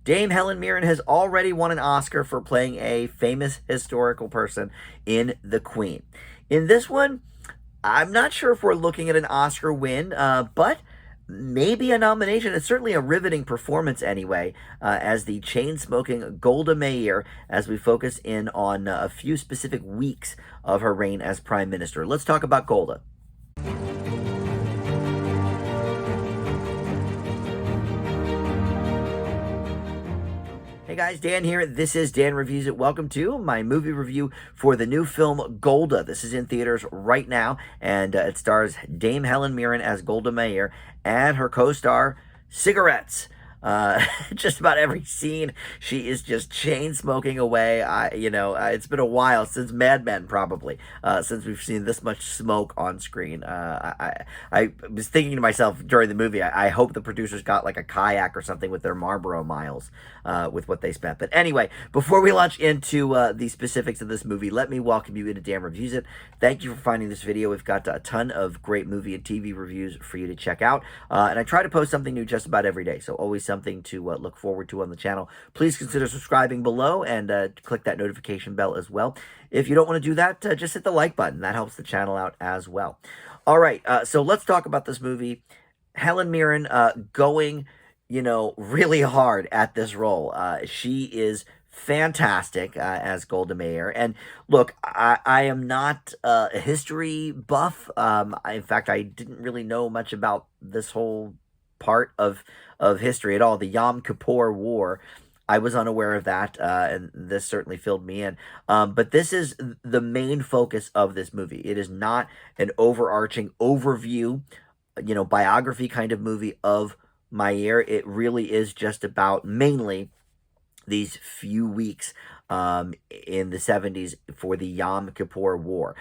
Dame Helen Mirren has already won an Oscar for playing a famous historical person in The Queen. In this one, I'm not sure if we're looking at an Oscar win, but maybe a nomination. It's certainly a riveting performance anyway, as the chain-smoking Golda Meir, as we focus in on a few specific weeks of her reign as Prime Minister. Let's talk about Golda. Hey guys, Dan here. This is Dan Reviews It. Welcome to my movie review for the new film Golda. This is in theaters right now, and it stars Dame Helen Mirren as Golda Meir and her co-star Cigarettes. Just about every scene, she is just chain smoking away. It's been a while since Mad Men, probably, since we've seen this much smoke on screen. I was thinking to myself during the movie, I hope the producers got like a kayak or something with their Marlboro miles, with what they spent. But anyway, before we launch into the specifics of this movie, let me welcome you into Dan Reviews It. Thank you for finding this video. We've got a ton of great movie and TV reviews for you to check out, and I try to post something new just about every day, so always something to look forward to on the channel. Please consider subscribing below and click that notification bell as well. If you don't want to do that, just hit the like button. That helps the channel out as well. All right, so let's talk about this movie. Helen Mirren going, really hard at this role. She is fantastic as Golda Meir. And look, I am not a history buff. In fact, I didn't really know much about this whole part of history at all. The Yom Kippur War, I was unaware of that, and this certainly filled me in. But this is the main focus of this movie. It is not an overarching overview, biography kind of movie of Meir. It really is just about mainly these few weeks in the 70s for the Yom Kippur War.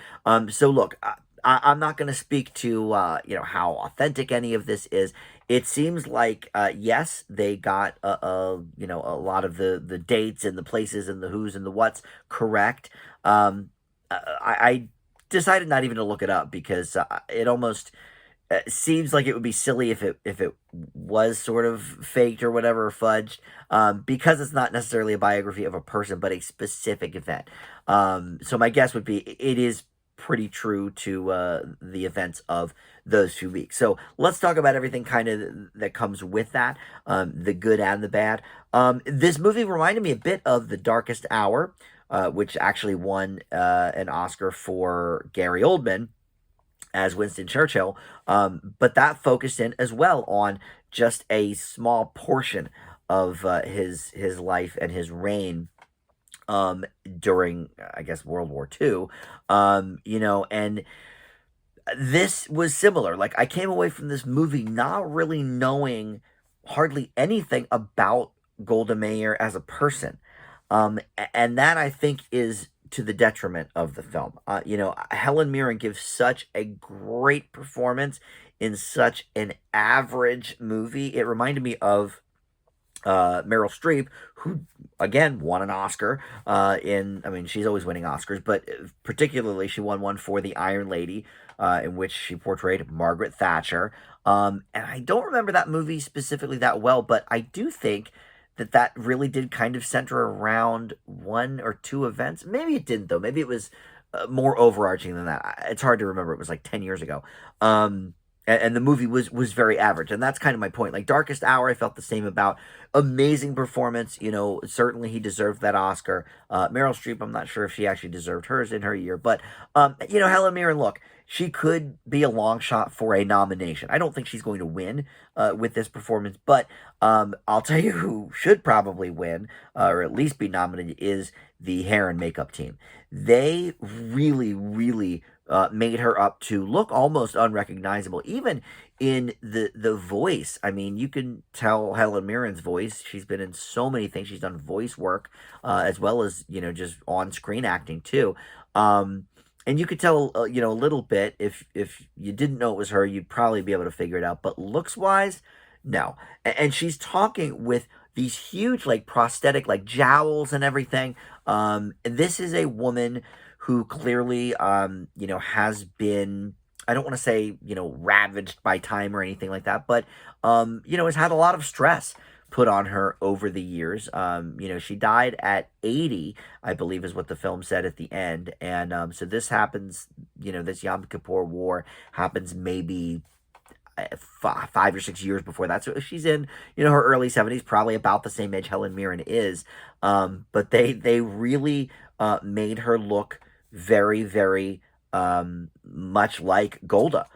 So look, I'm not going to speak to, how authentic any of this is. It seems like, yes, they got, a lot of the dates and the places and the who's and the what's correct. I decided not even to look it up because it almost seems like it would be silly if it was sort of faked or whatever, or fudged, because it's not necessarily a biography of a person, but a specific event. So my guess would be it is pretty true to the events of those few weeks. So let's talk about everything kind of that comes with that, the good and the bad. This movie reminded me a bit of The Darkest Hour, which actually won an Oscar for Gary Oldman as Winston Churchill, but that focused in as well on just a small portion of his life and his reign during, I guess, World War II, and this was similar. Like, I came away from this movie not really knowing hardly anything about Golda Meir as a person, and that, I think, is to the detriment of the film. Helen Mirren gives such a great performance in such an average movie. It reminded me of Meryl Streep, who again won an Oscar she's always winning Oscars, but particularly she won one for The Iron Lady, in which she portrayed Margaret Thatcher. And I don't remember that movie specifically that well, but I do think that really did kind of center around one or two events. Maybe it didn't, though. Maybe it was more overarching than that. It's hard to remember. It was like 10 years ago. And the movie was very average, and that's kind of my point. Like Darkest Hour, I felt the same about. Amazing performance, certainly he deserved that Oscar. Meryl Streep, I'm not sure if she actually deserved hers in her year, but, Helen Mirren, look, she could be a long shot for a nomination. I don't think she's going to win with this performance, but I'll tell you who should probably win, or at least be nominated, is the hair and makeup team. They really, really made her up to look almost unrecognizable, even in the voice. I mean, you can tell Helen Mirren's voice. She's been in so many things. She's done voice work, as well as, just on-screen acting too. And you could tell, a little bit. If you didn't know it was her, you'd probably be able to figure it out. But looks-wise, no. And she's talking with these huge, like, prosthetic, like, jowls and everything. This is a woman who clearly, has been, I don't want to say, ravaged by time or anything like that, but, has had a lot of stress put on her over the years. She died at 80, I believe is what the film said at the end. And so this happens, this Yom Kippur War happens maybe 5 or 6 years before that. So she's in, her early 70s, probably about the same age Helen Mirren is. But they really made her look very, very much like Golda.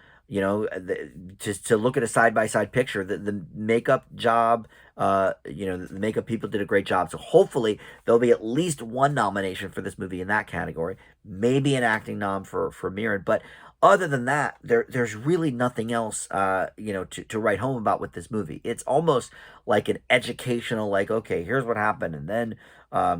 Just to look at a side by side picture, the makeup job, the makeup people did a great job. So hopefully there'll be at least one nomination for this movie in that category, maybe an acting nom for Mirren. But other than that, there's really nothing else, to write home about with this movie. It's almost like an educational, like, okay, here's what happened, and then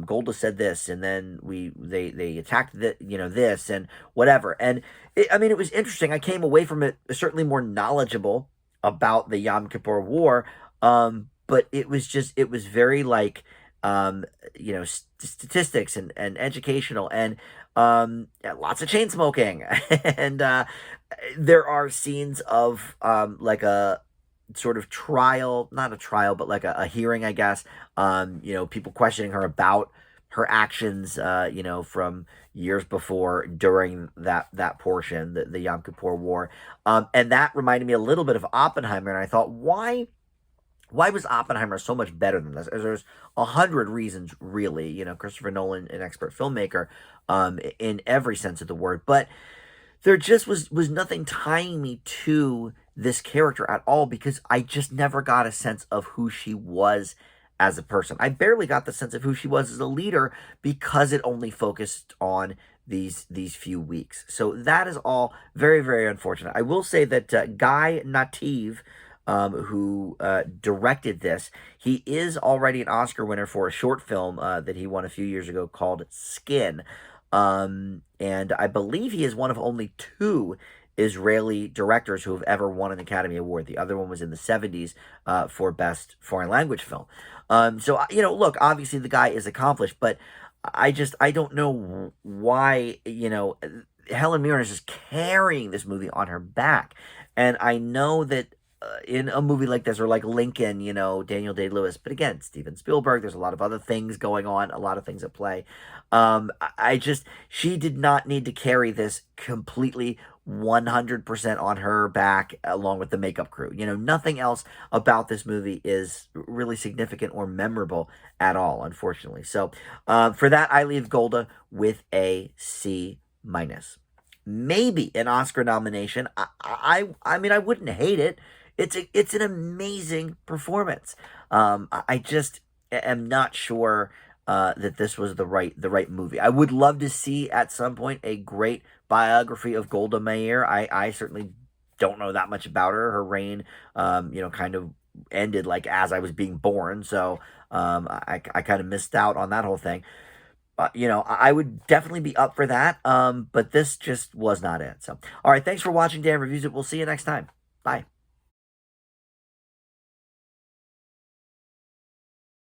Golda said this, and then they attacked this and whatever. And it was interesting. I came away from it certainly more knowledgeable about the Yom Kippur War, but it was very like statistics and educational, and lots of chain smoking, and there are scenes of like a sort of trial, not a trial, but like a hearing, I guess. People questioning her about her actions, from years before, during that portion, the Yom Kippur War, and that reminded me a little bit of Oppenheimer. And I thought, why was Oppenheimer so much better than this? There's 100 reasons, really. Christopher Nolan, an expert filmmaker, in every sense of the word, but there just was nothing tying me to this character at all, because I just never got a sense of who she was as a person. I barely got the sense of who she was as a leader, because it only focused on these few weeks. So that is all very, very unfortunate. I will say that Guy Nativ, who directed this, he is already an Oscar winner for a short film that he won a few years ago called Skin. And I believe he is one of only two Israeli directors who have ever won an Academy Award. The other one was in the 70s for Best Foreign Language Film. So, look, obviously the guy is accomplished, but I don't know why, Helen Mirren is just carrying this movie on her back. And I know that in a movie like this, or like Lincoln, Daniel Day-Lewis, but again, Steven Spielberg, there's a lot of other things going on, a lot of things at play. She did not need to carry this completely 100% on her back, along with the makeup crew. Nothing else about this movie is really significant or memorable at all, unfortunately. So for that, I leave Golda with a C-. Maybe an Oscar nomination. I mean, I wouldn't hate it. It's an amazing performance. I just am not sure that this was the right movie. I would love to see at some point a great biography of Golda Meir. I certainly don't know that much about her. Her reign, kind of ended like as I was being born, so I kind of missed out on that whole thing. I would definitely be up for that, but this just was not it. So, all right, thanks for watching Dan Reviews It. We'll see you next time. Bye.